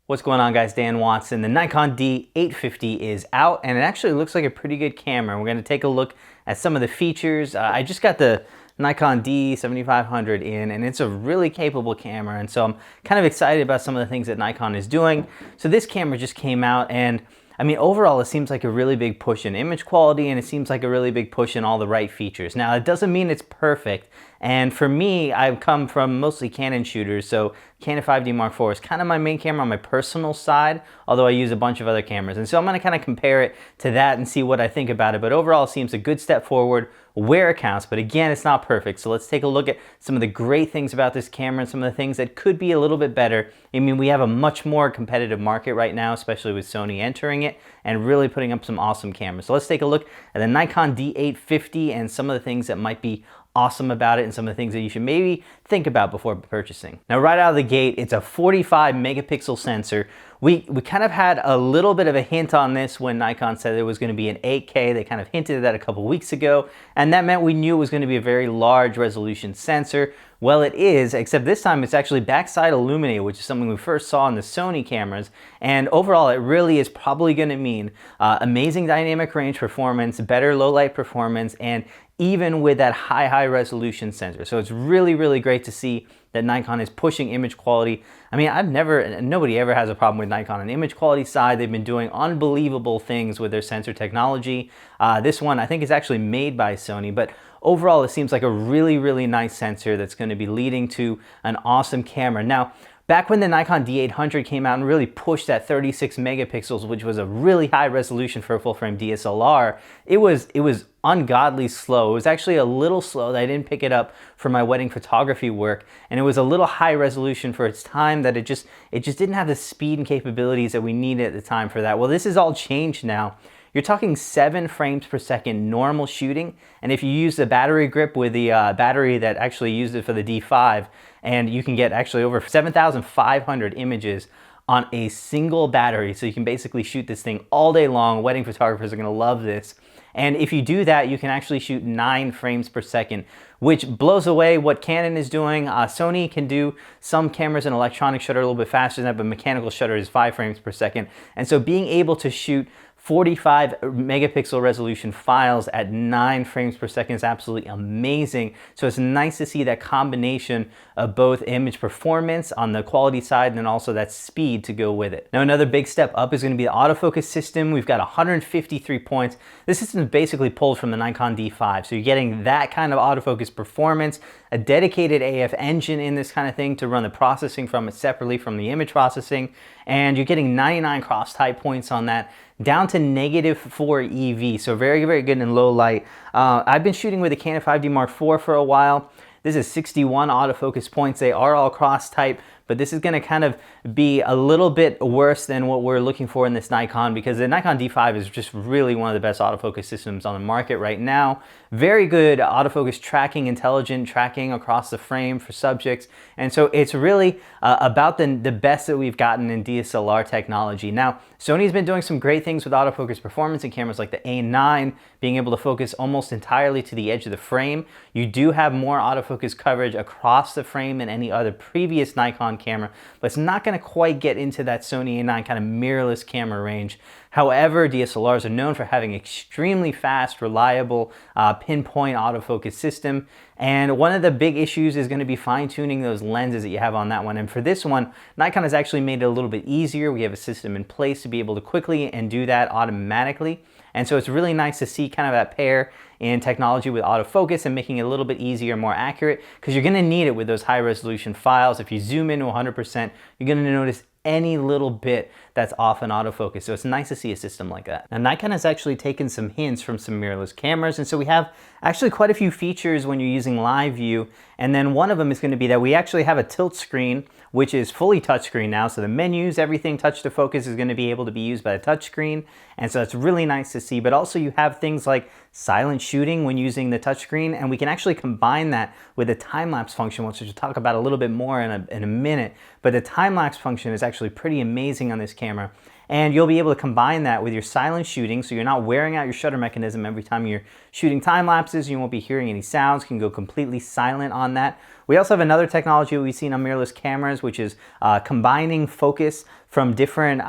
What's going on, guys? Dan Watson. The Nikon D850 is out and it actually looks like a pretty good camera. We're going to take a look at some of the features. I just got the Nikon D7500 in and it's a really capable camera, and so I'm kind of excited about some of the things that Nikon is doing. So this camera just came out, and I mean, overall, it seems like a really big push in image quality, and it seems like a really big push in all the right features. Now, it doesn't mean it's perfect, and for me, I've come from mostly Canon shooters, so Canon 5D Mark IV is kind of my main camera on my personal side, although I use a bunch of other cameras. And so I'm going to kind of compare it to that and see what I think about it. But overall, it seems a good step forward where it counts. But again, it's not perfect. So let's take a look at some of the great things about this camera and some of the things that could be a little bit better. I mean, we have a much more competitive market right now, especially with Sony entering it and really putting up some awesome cameras. So let's take a look at the Nikon D850 and some of the things that might be awesome about it and some of the things that you should maybe think about before purchasing. Now, right out of the gate, it's a 45 megapixel sensor. We kind of had a little bit of a hint on this when Nikon said it was going to be an 8K. They kind of hinted at that a couple weeks ago, and that meant we knew it was going to be a very large resolution sensor. Well, it is, except this time it's actually backside illuminated, which is something we first saw in the Sony cameras. And overall, it really is probably going to mean amazing dynamic range performance, better low light performance, and even with that high resolution sensor. So it's really, really great to see that Nikon is pushing image quality. I mean, nobody ever has a problem with Nikon on the image quality side. They've been doing unbelievable things with their sensor technology. This one, I think, is actually made by Sony, but overall, it seems like a really, really nice sensor that's going to be leading to an awesome camera. Now, back when the Nikon D800 came out and really pushed that 36 megapixels, which was a really high resolution for a full-frame DSLR, it was ungodly slow. It was actually a little slow that I didn't pick it up for my wedding photography work, and it was a little high resolution for its time that it just didn't have the speed and capabilities that we needed at the time for that. Well, this is all changed now. You're talking 7 frames per second normal shooting, and if you use the battery grip with the battery that actually used it for the D5, and you can get actually over 7,500 images on a single battery, so you can basically shoot this thing all day long. Wedding photographers are going to love this. And if you do that, you can actually shoot 9 frames per second, which blows away what Canon is doing. Sony can do some cameras in electronic shutter a little bit faster than that, but mechanical shutter is 5 frames per second. And so being able to shoot 45 megapixel resolution files at 9 frames per second is absolutely amazing. So it's nice to see that combination of both image performance on the quality side and then also that speed to go with it. Now, another big step up is going to be the autofocus system. We've got 153 points. This system is basically pulled from the Nikon D5. So you're getting that kind of autofocus performance, a dedicated AF engine in this kind of thing to run the processing from it separately from the image processing. And you're getting 99 cross type points on that, down to -4 EV, so very, very good in low light. I've been shooting with the Canon 5D Mark IV for a while. This is 61 autofocus points. They are all cross type, but this is going to kind of be a little bit worse than what we're looking for in this Nikon, because the Nikon D5 is just really one of the best autofocus systems on the market right now. Very good autofocus tracking, intelligent tracking across the frame for subjects, and so it's really about the best that we've gotten in DSLR technology. Now, Sony's been doing some great things with autofocus performance in cameras like the A9, being able to focus almost entirely to the edge of the frame. You do have more autofocus coverage across the frame than any other previous Nikon camera, but it's not going to quite get into that Sony A9 kind of mirrorless camera range. However, DSLRs are known for having extremely fast, reliable, pinpoint autofocus system. And one of the big issues is going to be fine-tuning those lenses that you have on that one. And for this one, Nikon has actually made it a little bit easier. We have a system in place to be able to quickly and do that automatically. And so it's really nice to see kind of that pair in technology with autofocus and making it a little bit easier, more accurate, because you're going to need it with those high resolution files. If you zoom in to 100%, you're going to notice any little bit that's off in autofocus. So it's nice to see a system like that. Now, Nikon has actually taken some hints from some mirrorless cameras, and so we have actually quite a few features when you're using live view. And then one of them is going to be that we actually have a tilt screen, which is fully touchscreen now. So the menus, everything touch to focus is going to be able to be used by the touchscreen. And so it's really nice to see. But also you have things like silent shooting when using the touchscreen, and we can actually combine that with the time-lapse function, which we'll talk about a little bit more in a minute. But the time-lapse function is actually pretty amazing on this camera. And you'll be able to combine that with your silent shooting, so you're not wearing out your shutter mechanism every time you're shooting time lapses. You won't be hearing any sounds. You can go completely silent on that. We also have another technology we've seen on mirrorless cameras, which is combining focus from different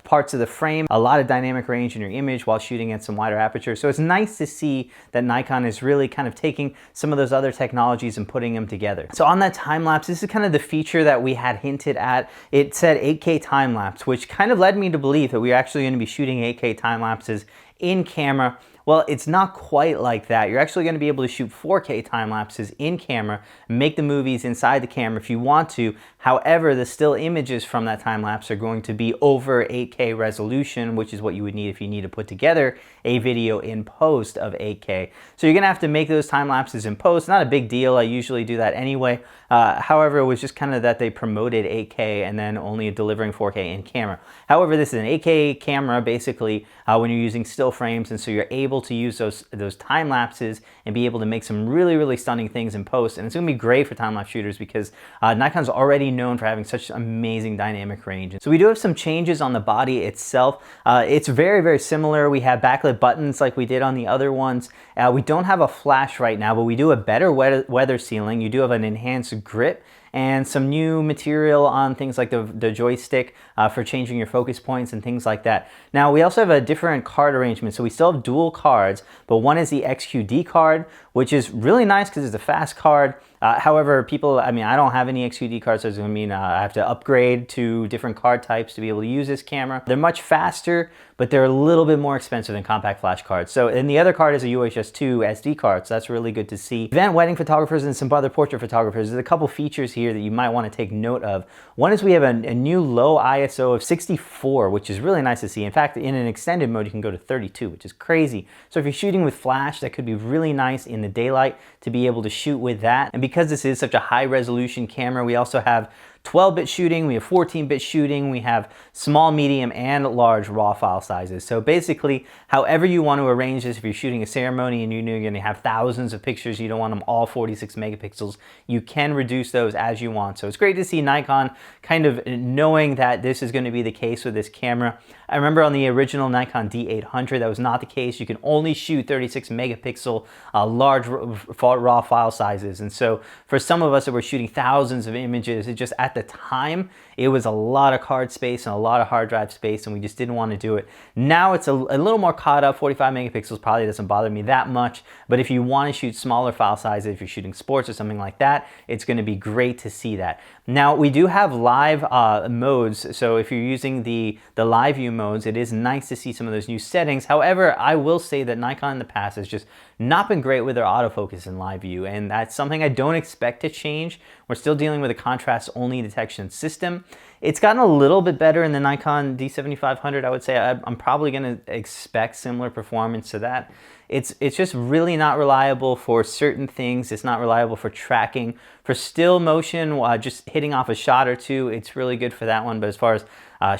parts of the frame, a lot of dynamic range in your image while shooting at some wider aperture. So it's nice to see that Nikon is really kind of taking some of those other technologies and putting them together. So on that time lapse, this is kind of the feature that we had hinted at. It said 8K time lapse, which kind of led me to believe that we're actually going to be shooting 8K time lapses in camera. Well, it's not quite like that. You're actually going to be able to shoot 4K time lapses in camera, make the movies inside the camera if you want to. However, the still images from that time lapse are going to be over 8K resolution, which is what you would need if you need to put together a video in post of 8K. So you're going to have to make those time lapses in post. Not a big deal. I usually do that anyway. However, it was just kind of that they promoted 8K and then only delivering 4K in camera. However, this is an 8K camera basically when you're using still frames, and so you're able to use those time lapses and be able to make some really stunning things in post. And it's going to be great for time lapse shooters because Nikon's already known for having such amazing dynamic range. So we do have some changes on the body itself. It's very similar. We have backlit buttons like we did on the other ones. We don't have a flash right now, but we do have better weather sealing. You do have an enhanced grip and some new material on things like the joystick for changing your focus points and things like that. Now we also have a different card arrangement, so we still have dual cards, but one is the XQD card, which is really nice because it's a fast card. However, I don't have any XQD cards, so it's going to mean I have to upgrade to different card types to be able to use this camera. They're much faster, but they're a little bit more expensive than compact flash cards. So, and the other card is a UHS 2 SD card, so that's really good to see. Event wedding photographers and some other portrait photographers, there's a couple features here that you might want to take note of. One is we have a new low ISO of 64, which is really nice to see. In fact, in an extended mode, you can go to 32, which is crazy. So if you're shooting with flash, that could be really nice in the daylight to be able to shoot with that. And because this is such a high resolution camera, we also have 12-bit shooting, we have 14-bit shooting, we have small, medium, and large raw file sizes. So basically, however you want to arrange this, if you're shooting a ceremony and you know you're going to have thousands of pictures, you don't want them all 46 megapixels, you can reduce those as you want. So it's great to see Nikon kind of knowing that this is going to be the case with this camera. I remember on the original Nikon D800, that was not the case. You can only shoot 36 megapixel large raw file sizes. And so for some of us that were shooting thousands of images, it just at the time, it was a lot of card space and a lot of hard drive space, and we just didn't want to do it. Now it's a little more caught up. 45 megapixels probably doesn't bother me that much, but if you want to shoot smaller file sizes, if you're shooting sports or something like that, it's going to be great to see that. Now we do have live modes, so if you're using the live view modes, it is nice to see some of those new settings. However, I will say that Nikon in the past has just not been great with their autofocus in live view, and that's something I don't expect to change. We're still dealing with a contrast only detection system. It's gotten a little bit better in the Nikon D7500, I would say. I'm probably going to expect similar performance to that. It's just really not reliable for certain things. It's not reliable for tracking. For still motion, just hitting off a shot or two, it's really good for that one. But as far as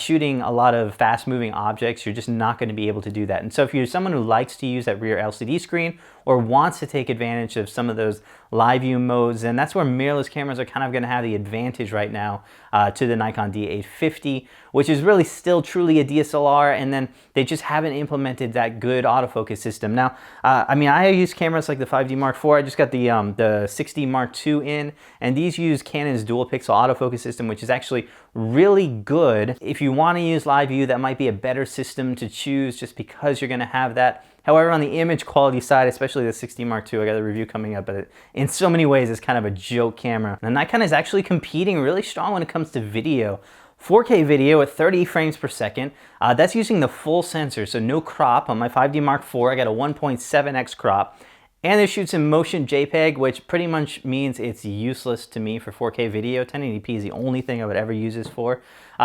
shooting a lot of fast moving objects, you're just not going to be able to do that. And so if you're someone who likes to use that rear LCD screen or wants to take advantage of some of those live view modes, and that's where mirrorless cameras are kind of going to have the advantage right now to the Nikon D850, which is really still truly a DSLR, and then they just haven't implemented that good autofocus system. Now, I use cameras like the 5D Mark IV. I just got the 6D Mark II in, and these use Canon's dual pixel autofocus system, which is actually really good. If you want to use live view, that might be a better system to choose just because you're going to have that. However, on the image quality side, especially the 6D Mark II, I got a review coming up, but in so many ways, it's kind of a joke camera. And Nikon is actually competing really strong when it comes to video. 4K video at 30 frames per second. That's using the full sensor, so no crop. On my 5D Mark IV, I got a 1.7x crop. And it shoots in motion JPEG, which pretty much means it's useless to me for 4K video. 1080p is the only thing I would ever use this for.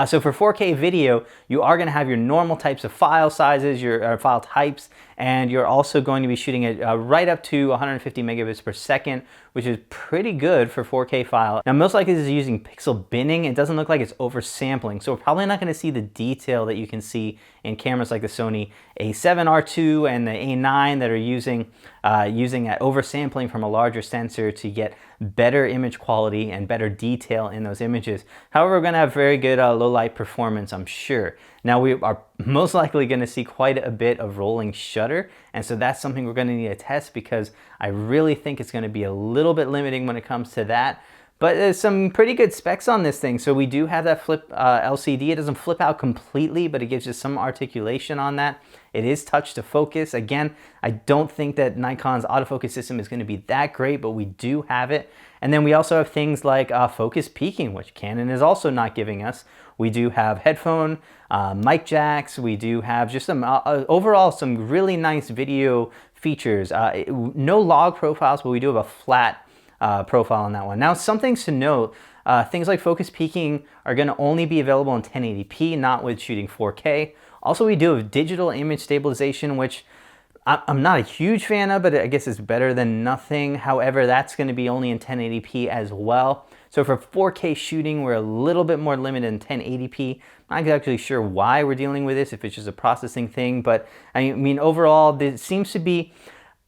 So for 4K video, you are going to have your normal types of file sizes, your file types, and you're also going to be shooting it right up to 150 megabits per second, which is pretty good for 4K file. Now, most likely this is using pixel binning. It doesn't look like it's oversampling, so we're probably not going to see the detail that you can see in cameras like the Sony A7R II and the A9 that are using that oversampling from a larger sensor to get better image quality and better detail in those images. However, we're going to have very good low light performance, I'm sure. Now, we are most likely going to see quite a bit of rolling shutter, and so that's something we're going to need to test because I really think it's going to be a little bit limiting when it comes to that. But there's some pretty good specs on this thing. So we do have that flip LCD. It doesn't flip out completely, but it gives you some articulation on that. It is touch to focus. Again, I don't think that Nikon's autofocus system is going to be that great, but we do have it. And then we also have things like focus peaking, which Canon is also not giving us. We do have headphone, mic jacks. We do have just some overall some really nice video features. No log profiles, but we do have a flat profile on that one. Now, some things to note, things like focus peaking are going to only be available in 1080p, not with shooting 4K. Also, we do have digital image stabilization, which I'm not a huge fan of, but I guess it's better than nothing. However, that's going to be only in 1080p as well. So for 4K shooting, we're a little bit more limited in 1080p. I'm not actually sure why we're dealing with this, if it's just a processing thing, but I mean, overall, this seems to be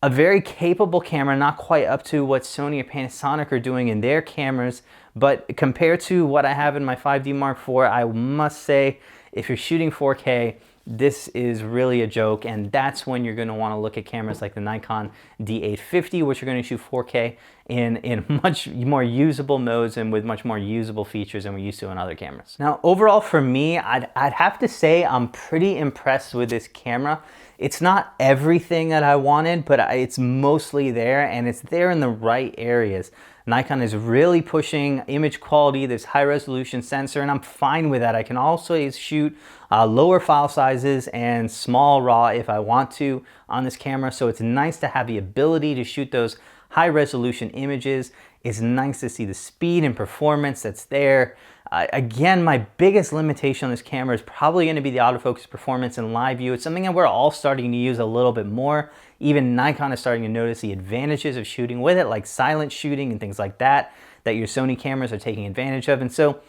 a very capable camera, not quite up to what Sony or Panasonic are doing in their cameras, but compared to what I have in my 5D Mark IV, I must say, if you're shooting 4K, this is really a joke, and that's when you're going to want to look at cameras like the Nikon D850, which are going to shoot 4K in much more usable modes and with much more usable features than we're used to on other cameras. Now, overall for me, I'd have to say I'm pretty impressed with this camera. It's not everything that I wanted, but it's mostly there, and it's there in the right areas. Nikon is really pushing image quality, this high resolution sensor, and I'm fine with that. I can also shoot lower file sizes and small RAW if I want to on this camera. So it's nice to have the ability to shoot those high resolution images. It's nice to see the speed and performance that's there. Again, my biggest limitation on this camera is probably going to be the autofocus performance in live view. It's something that we're all starting to use a little bit more. Even Nikon is starting to notice the advantages of shooting with it, like silent shooting and things like that, that your Sony cameras are taking advantage of. And so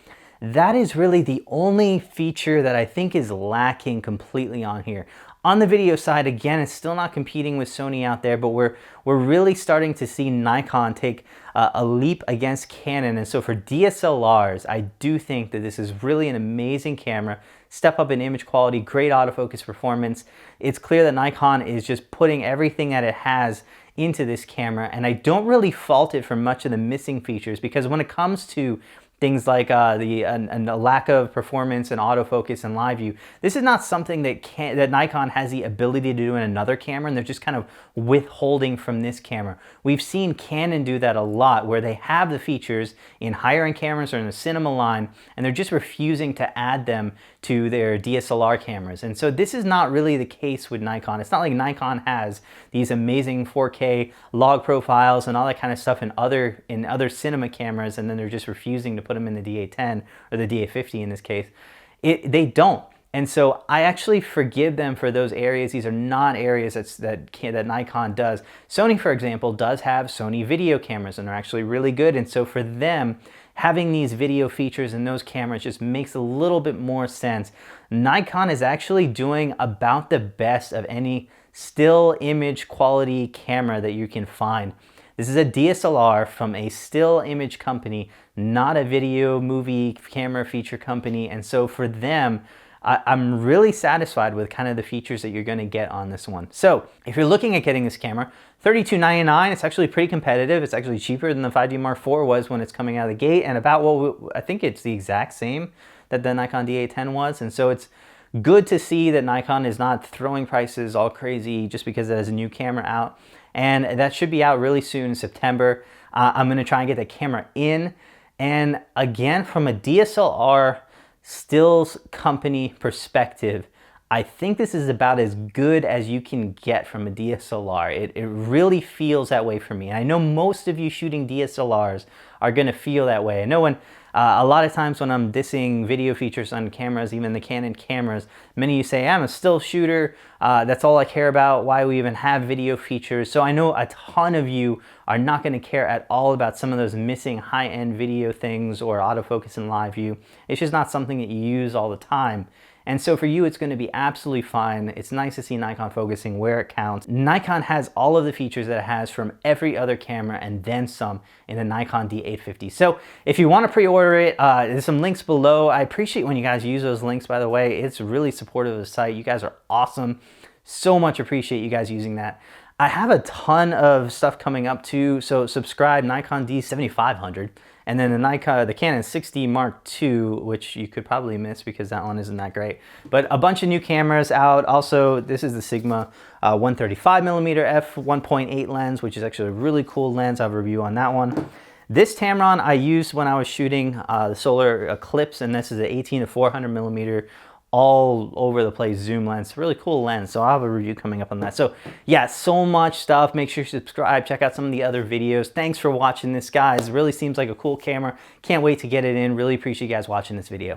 that is really the only feature that I think is lacking completely on here. On the video side, again, it's still not competing with Sony out there, but we're really starting to see Nikon take a leap against Canon. And so for DSLRs, I do think that this is really an amazing camera. Step up in image quality, great autofocus performance. It's clear that Nikon is just putting everything that it has into this camera, and I don't really fault it for much of the missing features, because when it comes to things like the lack of performance and autofocus and live view, this is not something that Nikon has the ability to do in another camera, and they're just kind of withholding from this camera. We've seen Canon do that a lot, where they have the features in higher end cameras or in the cinema line, and they're just refusing to add them to their DSLR cameras. And so this is not really the case with Nikon. It's not like Nikon has these amazing 4K log profiles and all that kind of stuff in other cinema cameras, and then they're just refusing to put them in the D810 or the D850 in this case. They don't. And so I actually forgive them for those areas. These are not areas that Nikon does. Sony, for example, does have Sony video cameras, and they're actually really good. And so for them, having these video features in those cameras just makes a little bit more sense. Nikon is actually doing about the best of any still image quality camera that you can find. This is a DSLR from a still image company, not a video movie camera feature company. And so for them, I'm really satisfied with kind of the features that you're going to get on this one. So if you're looking at getting this camera, $32.99, it's actually pretty competitive. It's actually cheaper than the 5D Mark IV was when it's coming out of the gate, and about what I think it's the exact same that the Nikon D810 was. And so it's good to see that Nikon is not throwing prices all crazy just because it has a new camera out. And that should be out really soon in September. I'm going to try and get the camera in. And again, from a DSLR stills company perspective, I think this is about as good as you can get from a DSLR. It really feels that way for me. And I know most of you shooting DSLRs are going to feel that way. I know when a lot of times when I'm dissing video features on cameras, even the Canon cameras, many of you say, I'm a still shooter, that's all I care about, why we even have video features. So I know a ton of you are not going to care at all about some of those missing high-end video things or autofocus and live view. It's just not something that you use all the time. And so for you, it's going to be absolutely fine. It's nice to see Nikon focusing where it counts. Nikon has all of the features that it has from every other camera and then some in the Nikon D850. So if you want to pre-order it, there's some links below. I appreciate when you guys use those links, by the way. It's really supportive of the site. You guys are awesome. So much appreciate you guys using that. I have a ton of stuff coming up too. So subscribe, Nikon D7500. And then the Canon 6D Mark II, which you could probably miss because that one isn't that great. But a bunch of new cameras out. Also, this is the Sigma 135mm f1.8 lens, which is actually a really cool lens. I have a review on that one. This Tamron I used when I was shooting the solar eclipse, and this is an 18 to 400mm all over the place zoom lens. Really cool lens, so I'll have a review coming up on that. So yeah, so much stuff. Make sure you subscribe, check out some of the other videos. Thanks for watching this, guys. It really seems like a cool camera. Can't wait to get it in. Really appreciate you guys watching this video.